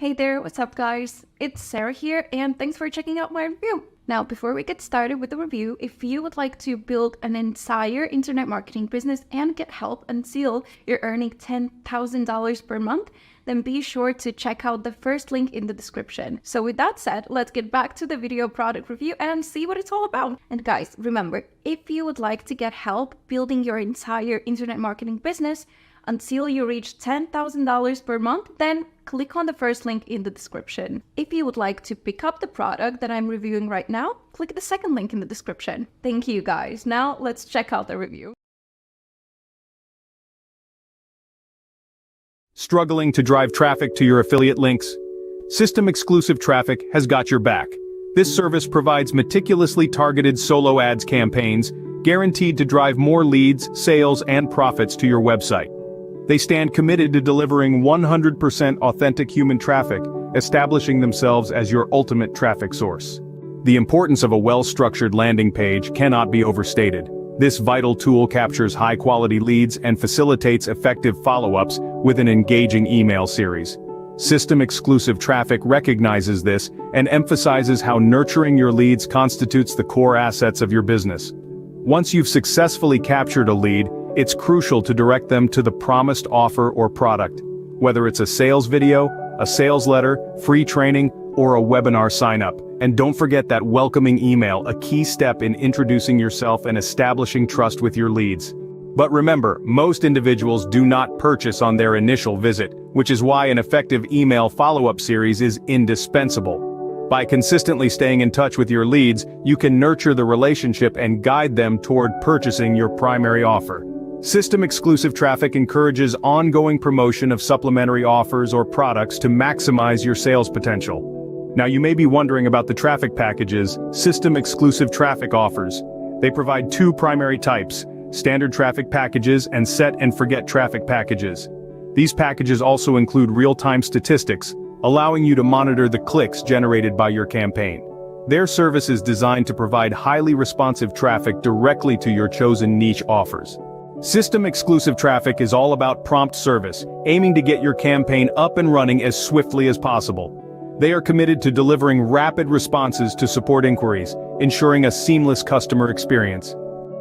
Hey there, what's up guys? It's Sarah here and thanks for checking out my review. Now, before we get started with the review, if you would like to build an entire internet marketing business and get help until you're earning $10,000 per month, then be sure to check out the first link in the description. So with that said, let's get back to the video product review and see what it's all about. And guys, remember, if you would like to get help building your entire internet marketing business until you reach $10,000 per month, then click on the first link in the description. If you would like to pick up the product that I'm reviewing right now, click the second link in the description. Thank you guys. Now let's check out the review. Struggling to drive traffic to your affiliate links? System-exclusive traffic has got your back. This service provides meticulously targeted solo ads campaigns, guaranteed to drive more leads, sales, and profits to your website. They stand committed to delivering 100% authentic human traffic, establishing themselves as your ultimate traffic source. The importance of a well-structured landing page cannot be overstated. This vital tool captures high-quality leads and facilitates effective follow-ups with an engaging email series. System-exclusive traffic recognizes this and emphasizes how nurturing your leads constitutes the core assets of your business. Once you've successfully captured a lead, it's crucial to direct them to the promised offer or product. Whether it's a sales video, a sales letter, free training, or a webinar sign-up. And don't forget that welcoming email, a key step in introducing yourself and establishing trust with your leads. But remember, most individuals do not purchase on their initial visit, which is why an effective email follow-up series is indispensable. By consistently staying in touch with your leads, you can nurture the relationship and guide them toward purchasing your primary offer. System-exclusive traffic encourages ongoing promotion of supplementary offers or products to maximize your sales potential. Now you may be wondering about the traffic packages system-exclusive traffic offers. They provide two primary types: standard traffic packages and set and forget traffic packages. These packages also include real-time statistics, allowing you to monitor the clicks generated by your campaign. Their service is designed to provide highly responsive traffic directly to your chosen niche offers. System-exclusive traffic is all about prompt service, aiming to get your campaign up and running as swiftly as possible. They are committed to delivering rapid responses to support inquiries, ensuring a seamless customer experience.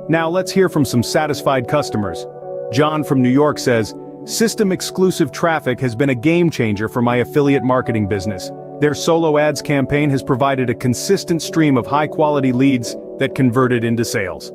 Now let's hear from some satisfied customers. John from New York says, "System-exclusive traffic has been a game changer for my affiliate marketing business. Their solo ads campaign has provided a consistent stream of high-quality leads that converted into sales."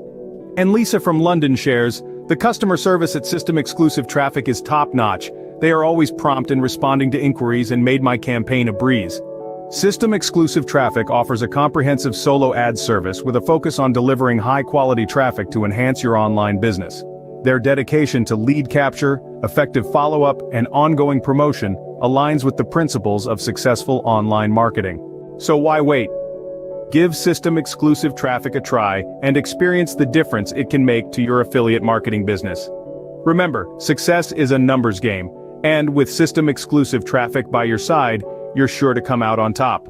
And Lisa from London shares, "The customer service at System-exclusive traffic is top-notch. They are always prompt in responding to inquiries and made my campaign a breeze." System-exclusive traffic offers a comprehensive solo ad service with a focus on delivering high-quality traffic to enhance your online business. Their dedication to lead capture, effective follow-up, and ongoing promotion aligns with the principles of successful online marketing. So why wait? Give system-exclusive traffic a try and experience the difference it can make to your affiliate marketing business. Remember, success is a numbers game, and with system-exclusive traffic by your side, you're sure to come out on top.